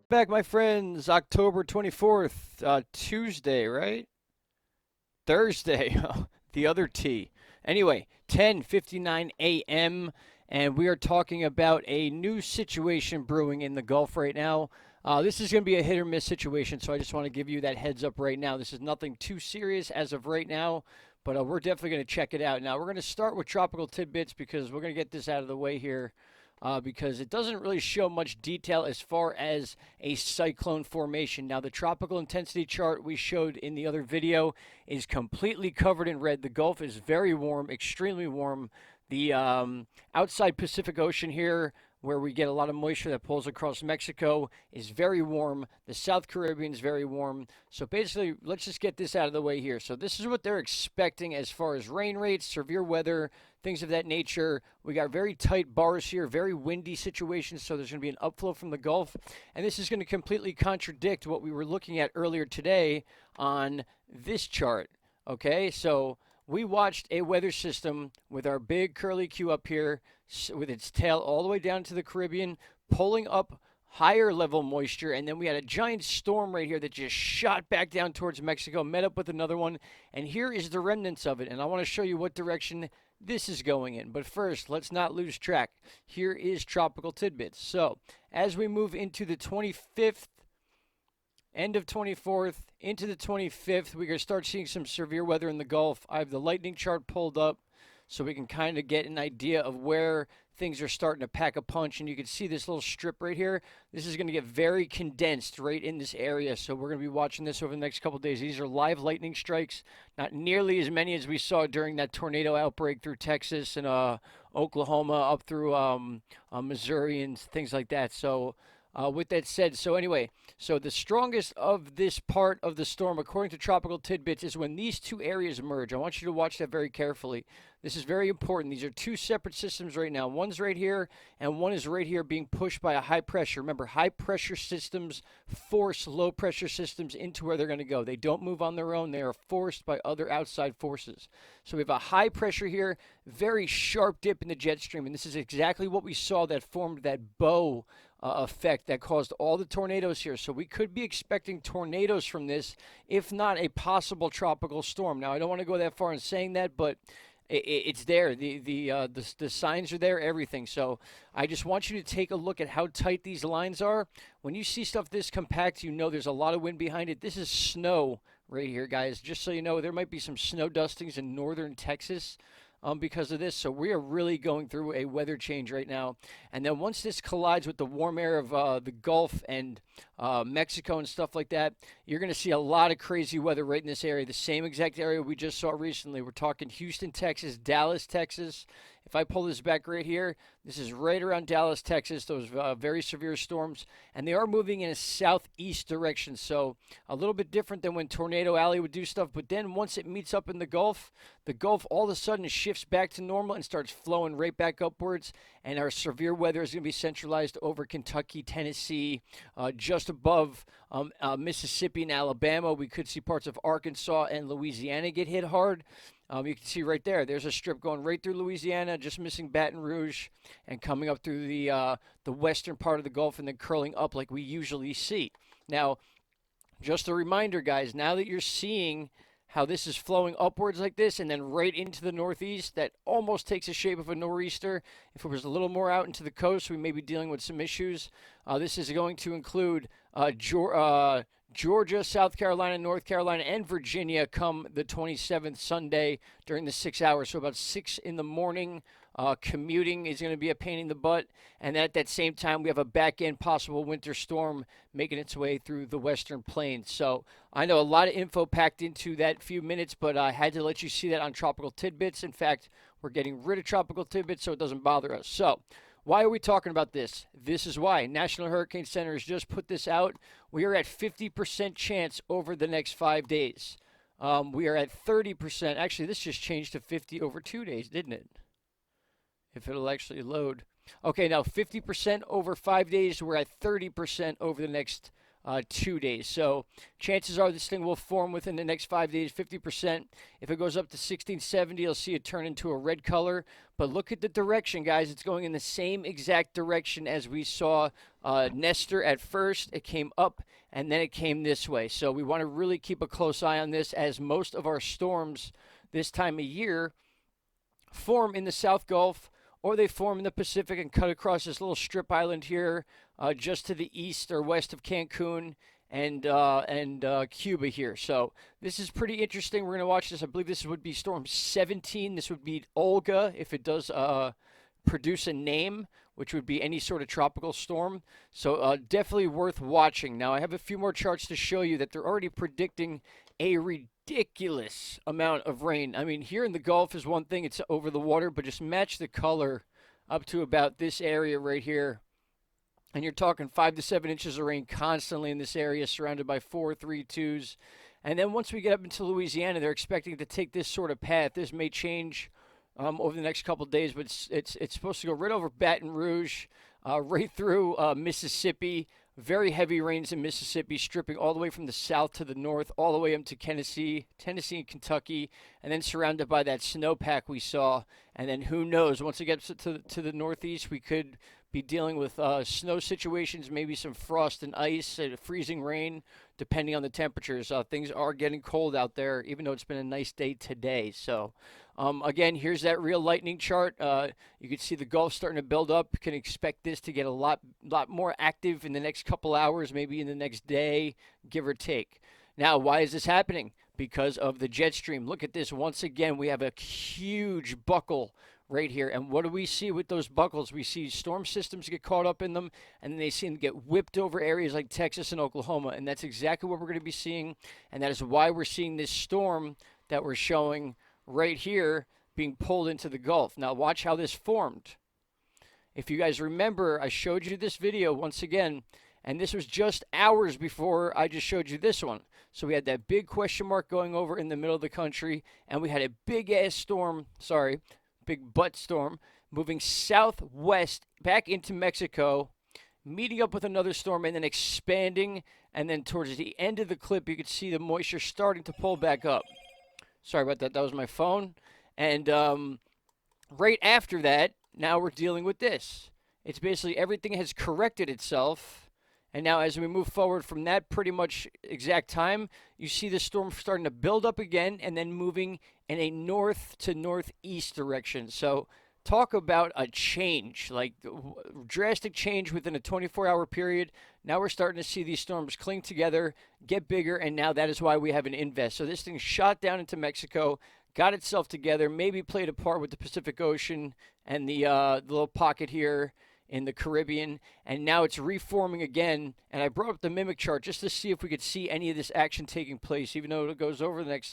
Back, my friends. October 24th, Tuesday, right? Thursday, the other T. Anyway, 10:59 a.m. and we are talking about a new situation brewing in the Gulf right now. This is going to be a hit or miss situation, so I just want to give you that heads up right now. This is nothing too serious as of right now, but we're definitely going to check it out. Now, we're going to start with tropical tidbits because we're going to get this out of the way here because it doesn't really show much detail as far as a cyclone formation. Now, the tropical intensity chart we showed in the other video is completely covered in red. The Gulf is very warm, extremely warm. The outside Pacific Ocean here, where we get a lot of moisture that pulls across Mexico, is very warm. The South Caribbean is very warm. So basically, let's just get this out of the way here. So this is what they're expecting as far as rain rates, severe weather, things of that nature. We got very tight bars here, very windy situations, so there's going to be an upflow from the Gulf. And this is going to completely contradict what we were looking at earlier today on this chart. Okay, so we watched a weather system with our big curly Q up here with its tail all the way down to the Caribbean, pulling up higher level moisture, and then we had a giant storm right here that just shot back down towards Mexico, met up with another one, and here is the remnants of it. And I want to show you what direction this is going in. But first, let's not lose track. Here is tropical tidbits. So as we move into the 25th, end of 24th into the 25th, we're going to start seeing some severe weather in the Gulf. I have the lightning chart pulled up so we can kind of get an idea of where things are starting to pack a punch. And you can see this little strip right here. This is going to get very condensed right in this area. So we're going to be watching this over the next couple of days. These are live lightning strikes, not nearly as many as we saw during that tornado outbreak through Texas and Oklahoma up through Missouri and things like that. So with that said, so anyway, so the strongest of this part of the storm, according to tropical tidbits, is when these two areas merge. I want you to watch that very carefully. This is very important. These are two separate systems right now. One's right here, and one is right here being pushed by a high pressure. Remember, high pressure systems force low pressure systems into where they're going to go. They don't move on their own. They are forced by other outside forces. So we have a high pressure here, very sharp dip in the jet stream, and this is exactly what we saw that formed that bow effect that caused all the tornadoes here. So we could be expecting tornadoes from this, if not a possible tropical storm. Now, I don't want to go that far in saying that, but it's there. The signs are there, everything. So I just want you to take a look at how tight these lines are. When you see stuff this compact, you know there's a lot of wind behind it. This is snow right here, guys. Just so you know, there might be some snow dustings in northern Texas because of this. So we are really going through a weather change right now. And then once this collides with the warm air of the Gulf and Mexico and stuff like that, you're going to see a lot of crazy weather right in this area. The same exact area we just saw recently. We're talking Houston, Texas, Dallas, Texas. If I pull this back right here, this is right around Dallas, Texas, those very severe storms. And they are moving in a southeast direction. So a little bit different than when Tornado Alley would do stuff. But then once it meets up in the Gulf all of a sudden shifts back to normal and starts flowing right back upwards. And our severe weather is going to be centralized over Kentucky, Tennessee, just above Mississippi and Alabama. We could see parts of Arkansas and Louisiana get hit hard. You can see right there, there's a strip going right through Louisiana, just missing Baton Rouge, and coming up through the western part of the Gulf and then curling up like we usually see. Now, just a reminder, guys, now that you're seeing how this is flowing upwards like this and then right into the northeast, that almost takes the shape of a nor'easter. If it was a little more out into the coast, we may be dealing with some issues. This is going to include Georgia, South Carolina, North Carolina, and Virginia come the 27th Sunday during the 6 hours. So about 6 in the morning, commuting is going to be a pain in the butt. And at that same time, we have a back-end possible winter storm making its way through the western plains. So I know a lot of info packed into that few minutes, but I had to let you see that on Tropical Tidbits. In fact, we're getting rid of Tropical Tidbits so it doesn't bother us. So why are we talking about this? This is why. National Hurricane Center has just put this out. We are at 50% chance over the next 5 days. We are at 30%. Actually, this just changed to 50 over 2 days, didn't it? If it'll actually load. Okay, now 50% over 5 days. We're at 30% over the next 2 days. So chances are this thing will form within the next 5 days, 50%. If it goes up to 1670, you'll see it turn into a red color. But look at the direction, guys. It's going in the same exact direction as we saw Nestor at first. It came up and then it came this way. So we want to really keep a close eye on this, as most of our storms this time of year form in the South Gulf, or they form in the Pacific and cut across this little strip island here just to the east or west of Cancun and Cuba here. So this is pretty interesting. We're going to watch this. I believe this would be Storm 17. This would be Olga if it does produce a name, which would be any sort of tropical storm. So definitely worth watching. Now, I have a few more charts to show you that they're already predicting a ridiculous amount of rain. I mean, here in the Gulf is one thing, it's over the water, but just match the color up to about this area right here. And you're talking 5 to 7 inches of rain constantly in this area, surrounded by 4, 3, 2s. And then once we get up into Louisiana, they're expecting to take this sort of path. This may change over the next couple of days, but it's supposed to go right over Baton Rouge, right through Mississippi. Very heavy rains in Mississippi, stripping all the way from the south to the north, all the way up to Tennessee and Kentucky, and then surrounded by that snowpack we saw. And then who knows, once it gets to the northeast, we could be dealing with snow situations, maybe some frost and ice, freezing rain, depending on the temperatures. Things are getting cold out there, even though it's been a nice day today. So, again, here's that real lightning chart. You can see the Gulf starting to build up. You can expect this to get a lot more active in the next couple hours, maybe in the next day, give or take. Now, why is this happening? Because of the jet stream. Look at this. Once again, we have a huge buckle right here. And what do we see with those buckles? We see storm systems get caught up in them, and then they seem to get whipped over areas like Texas and Oklahoma. And that's exactly what we're going to be seeing. And that is why we're seeing this storm that we're showing right here being pulled into the Gulf. Now watch how this formed. If you guys remember, I showed you this video once again, and this was just hours before I just showed you this one. So we had that big question mark going over in the middle of the country, and we had a big ass storm, big butt storm, moving southwest back into Mexico, meeting up with another storm, and then expanding. And then towards the end of the clip, you could see the moisture starting to pull back up. Sorry about that. That was my phone. And right after that, now we're dealing with this. It's basically everything has corrected itself. And now as we move forward from that pretty much exact time, you see the storm starting to build up again and then moving in a north to northeast direction. So talk about a change, like drastic change within a 24-hour period. Now we're starting to see these storms cling together, get bigger, and now that is why we have an invest. So this thing shot down into Mexico, got itself together, maybe played a part with the Pacific Ocean and the little pocket here in the Caribbean, and now it's reforming again. And I brought up the mimic chart just to see if we could see any of this action taking place, even though it goes over about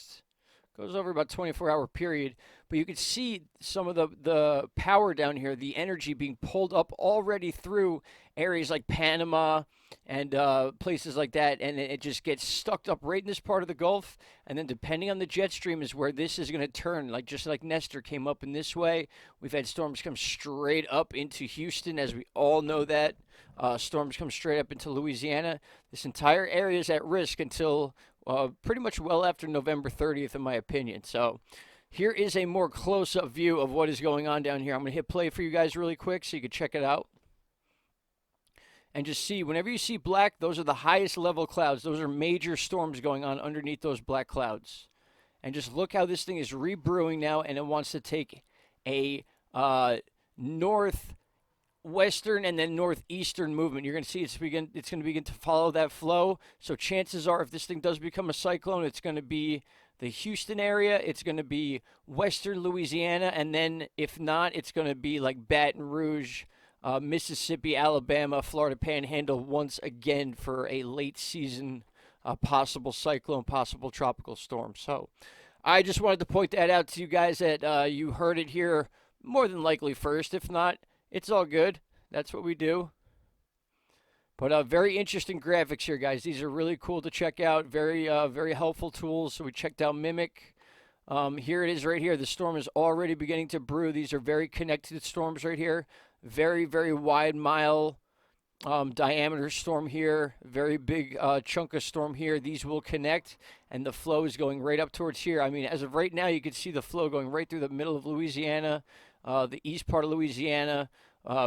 24-hour period. But you can see some of the power down here, the energy being pulled up already through areas like Panama and places like that, and it just gets stuck up right in this part of the Gulf. And then depending on the jet stream is where this is going to turn, like just like Nestor came up in this way. We've had storms come straight up into Houston, as we all know that. Storms come straight up into Louisiana. This entire area is at risk until pretty much well after November 30th, in my opinion. So here is a more close-up view of what is going on down here. I'm going to hit play for you guys really quick so you can check it out. And just see, whenever you see black, those are the highest level clouds. Those are major storms going on underneath those black clouds. And just look how this thing is rebrewing now, and it wants to take a northwestern and then northeastern movement. You're going to see it's going to begin to follow that flow. So chances are, if this thing does become a cyclone, it's going to be the Houston area, it's going to be western Louisiana, and then if not, it's going to be like Baton Rouge, Mississippi, Alabama, Florida Panhandle once again for a late season possible cyclone, possible tropical storm. So I just wanted to point that out to you guys, that you heard it here more than likely first. If not, it's all good. That's what we do. But very interesting graphics here, guys. These are really cool to check out. Very helpful tools. So we checked out Mimic. Here it is right here. The storm is already beginning to brew. These are very connected storms right here. Very, very wide mile diameter storm here, very big chunk of storm here. These will connect, and the flow is going right up towards here. I mean, as of right now, you can see the flow going right through the middle of Louisiana, the east part of Louisiana,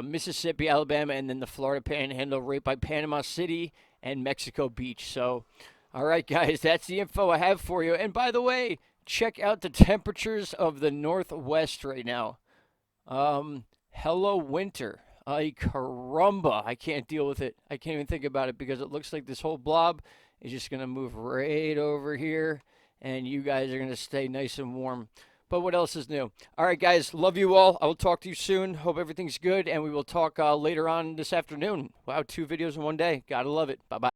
Mississippi, Alabama, and then the Florida Panhandle right by Panama City and Mexico Beach. So, all right, guys, that's the info I have for you. And by the way, check out the temperatures of the Northwest right now. Hello, winter. Ay caramba. I can't deal with it. I can't even think about it because it looks like this whole blob is just going to move right over here, and you guys are going to stay nice and warm. But what else is new? All right, guys, love you all. I will talk to you soon. Hope everything's good, and we will talk later on this afternoon. Wow, 2 videos in one day. Gotta love it. Bye bye.